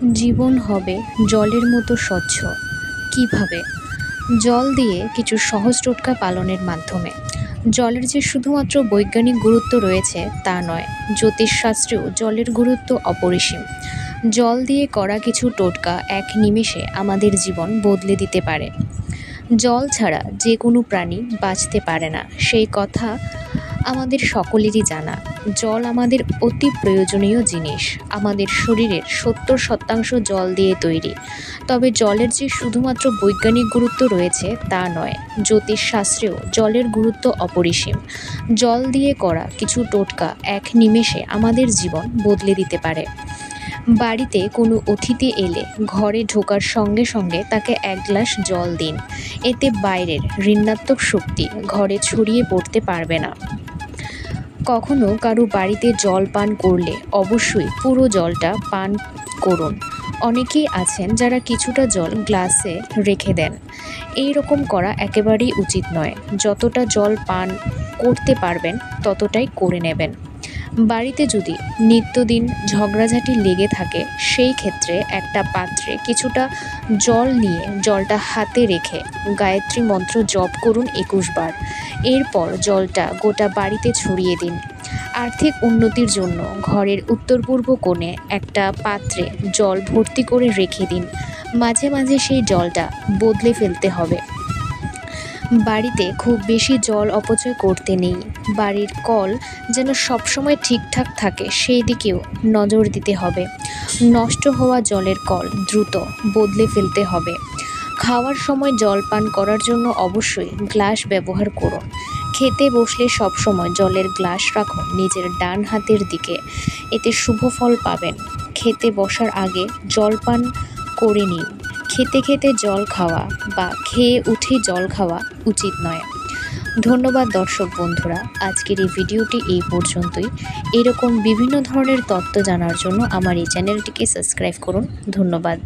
জীবন হবে জলের মতো স্বচ্ছ। কিভাবে? জল দিয়ে কিছু সহজ টোটকা পালনের মাধ্যমে। জলের যে শুধুমাত্র বৈজ্ঞানিক গুরুত্ব রয়েছে তা নয়, জ্যোতিষশাস্ত্রেও জলের গুরুত্ব অপরিসীম। জল দিয়ে করা কিছু টোটকা এক নিমেষে আমাদের জীবন বদলে দিতে পারে। জল ছাড়া যে কোনো প্রাণী বাঁচতে পারে না, সেই কথা আমাদের সকলেরই জানা। জল আমাদের অতি প্রয়োজনীয় জিনিস। আমাদের শরীরের ৭০% জল দিয়ে তৈরি। তবে জলের যে শুধুমাত্র বৈজ্ঞানিক গুরুত্ব রয়েছে তা নয়, জ্যোতিষশাস্ত্রেও জলের গুরুত্ব অপরিসীম। জল দিয়ে করা কিছু টোটকা এক নিমেষে আমাদের জীবন বদলে দিতে পারে। বাড়িতে কোনো অতিথি এলে ঘরে ঢোকার সঙ্গে সঙ্গে তাকে ১ গ্লাস জল দিন। এতে বাইরের ঋণাত্মক শক্তি ঘরে ছড়িয়ে পড়তে পারবে না। কখনো কারো বাড়িতে জল পান করলে অবশ্যই পুরো জলটা পান করুন। অনেকেই আছেন যারা কিছুটা জল গ্লাসে রেখে দেন। এই রকম করা একেবারেই উচিত নয়। যতটা জল পান করতে পারবেন ততটাই করে নেবেন। বাড়িতে যদি নিত্যদিন ঝগড়াঝাটি লেগে থাকে, সেই ক্ষেত্রে একটা পাত্রে কিছুটা জল নিয়ে জলটা হাতে রেখে গায়ত্রী মন্ত্র জপ করুন ২১ বার। এরপর জলটা গোটা বাড়িতে ছড়িয়ে দিন। আর্থিক উন্নতির জন্য ঘরের উত্তর পূর্ব কোণে একটা পাত্রে জল ভর্তি করে রেখে দিন। মাঝে মাঝে সেই জলটা বদলে ফেলতে হবে। বাড়িতে খুব বেশি জল অপচয় করতে নেই। বাড়ির কল যেন সবসময় ঠিকঠাক থাকে, সেই দিকেও নজর দিতে হবে। নষ্ট হওয়া জলের কল দ্রুত বদলে ফেলতে হবে। খাওয়ার সময় জল পান করার জন্য অবশ্যই গ্লাস ব্যবহার করুন। খেতে বসলে সবসময় জলের গ্লাস রাখুন নিজের ডান হাতের দিকে। এতে শুভ ফল পাবেন। খেতে বসার আগে জল পান করে নিন। খেতে খেতে জল খাওয়া বা খেয়ে উঠে জল খাওয়া উচিত নয়। ধন্যবাদ দর্শক বন্ধুরা, আজকের এই ভিডিওটি এই পর্যন্তই। এরকম বিভিন্ন ধরনের তথ্য জানার জন্য আমার এই চ্যানেলটিকে সাবস্ক্রাইব করুন। ধন্যবাদ।